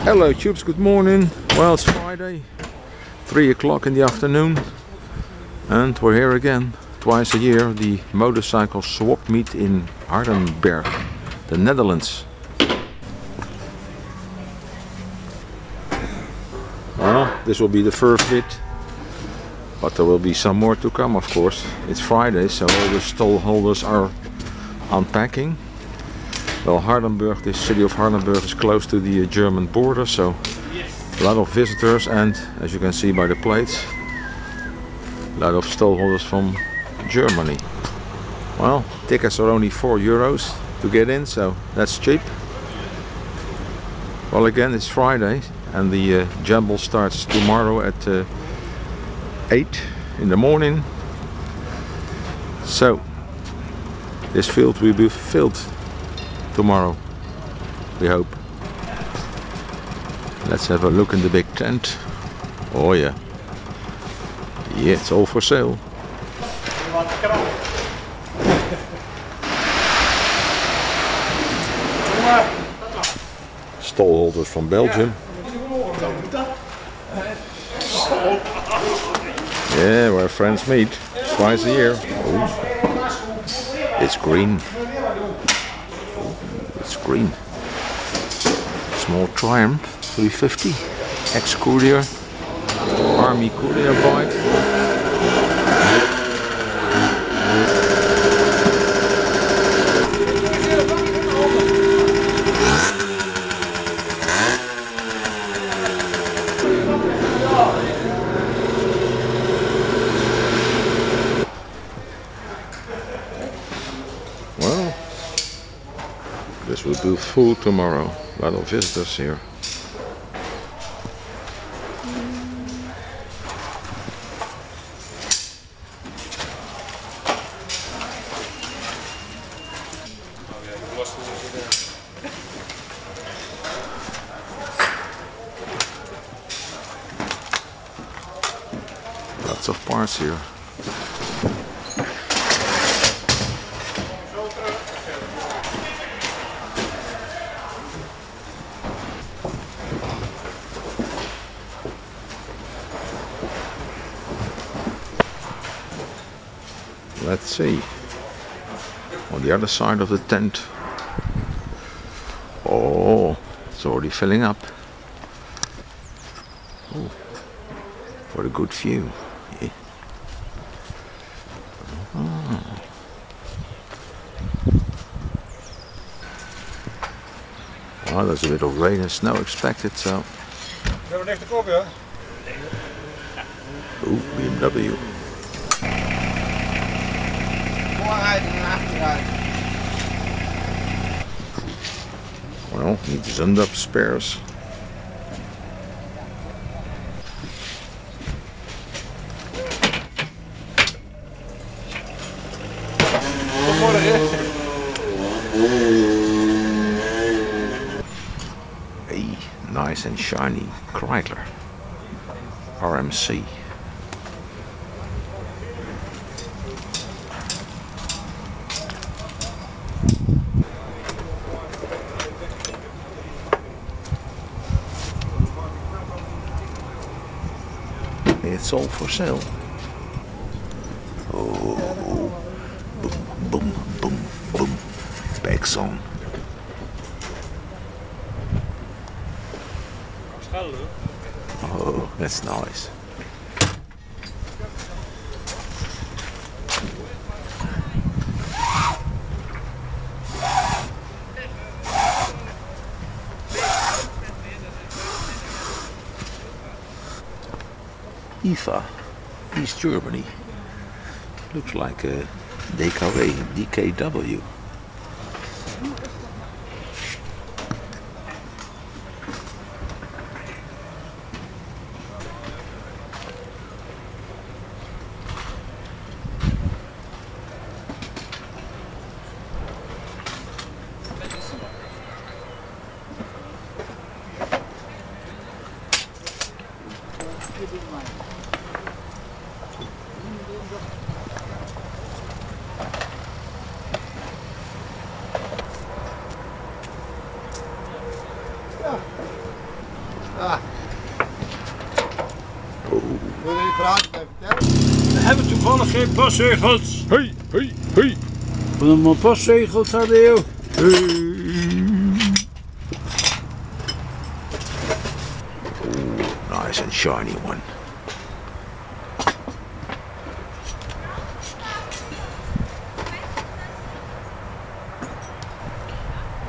Hello tubes, good morning. Well, it's Friday, 3 o'clock in the afternoon, and we're here again, twice a year, the motorcycle swap meet in Hardenberg, the Netherlands. Well, this will be the first bit, but there will be some more to come, of course. It's Friday, so all the stall holders are unpacking. Well, Hardenberg, the city of Hardenberg is close to the German border, so a lot of visitors, and as you can see by the plates, a lot of stallholders from Germany. Well, tickets are only €4 to get in, so that's cheap. Well, again, it's Friday, and the jumble starts tomorrow at 8 in the morning. So, this field will be filled tomorrow, we hope. Let's have a look in the big tent. Oh yeah. Yeah, it's all for sale. Stallholders from Belgium. Yeah, where friends meet twice a year. Oh. It's green. It's green. Small Triumph 350, ex-courier, army courier bike. Well, this will be full tomorrow. A lot of visitors here. Lots of parts here. Let's see. On the other side of the tent. Oh, it's already filling up. Oh, for a good view. Yeah. Ah. Well, there's a bit of rain and snow expected, so. Ooh, BMW. Well, need Zundapp spares. Hey, nice and shiny Kreidler RMC. It's all for sale. Oh, boom, boom, boom, boom. Bags on. Oh, that's nice. IFA, East Germany. Looks like a DKW. We hebben toevallig geen postzegels. Hey, hey, hey. We hebben maar postzegels hadden, joh. Nice and shiny one.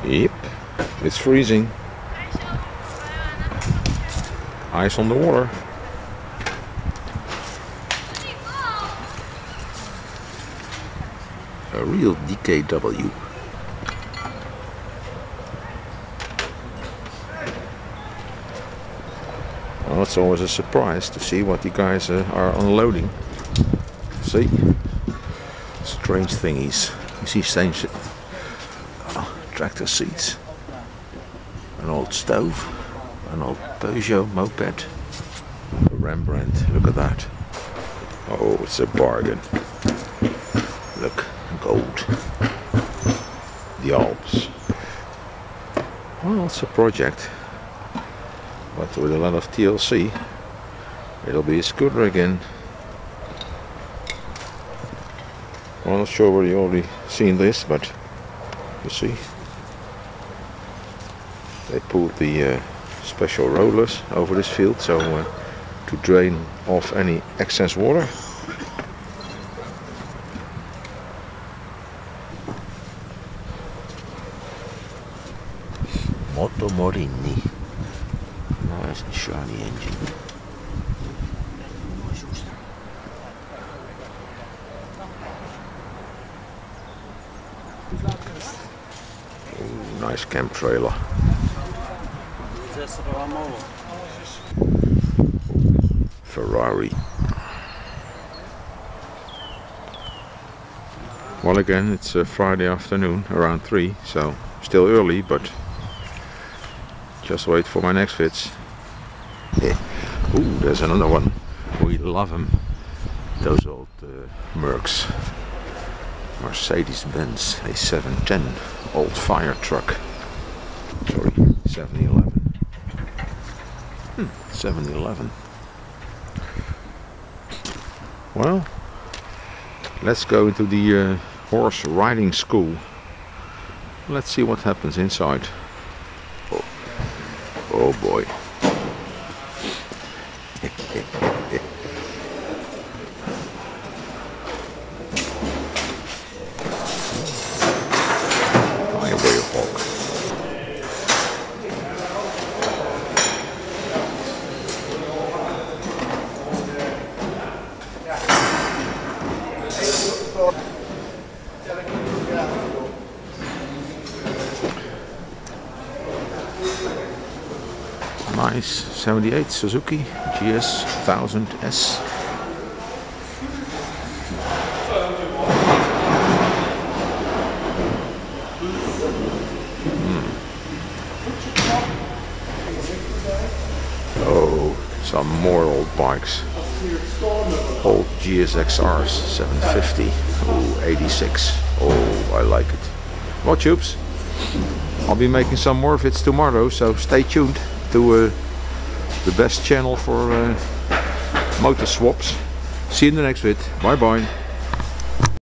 Yep, it's freezing. Ice on the water. A real DKW. Well, it's always a surprise to see what the guys are unloading. See? Strange thingies. You see strange tractor seats. An old stove. An old Peugeot moped. A Rembrandt. Look at that. Oh, it's a bargain. Look, gold. The Alps. Well, it's a project. But with a lot of TLC, it'll be a scooter again. I'm not sure whether you already seen this, but you see, they pulled the special rollers over this field, so to drain off any excess water. Motormarkt. Nice and shiny engine. Ooh, nice camp trailer. Ferrari. Well, again, it's a Friday afternoon around 3, so still early, but just wait for my next fits. Yeah. Ooh, there's another one. We love them. Those old Mercs. Mercedes-Benz A710. Old fire truck. Sorry, 711. 711. Well, let's go into the horse riding school. Let's see what happens inside. Oh boy. Nice 78 Suzuki GS 1000S. Oh, some more old bikes. Old GSXRs 750. Oh, 86. Oh, I like it. Well, tubes, I'll be making some more of it tomorrow, so stay tuned to the best channel for motor swaps. See you in the next vid. Bye bye.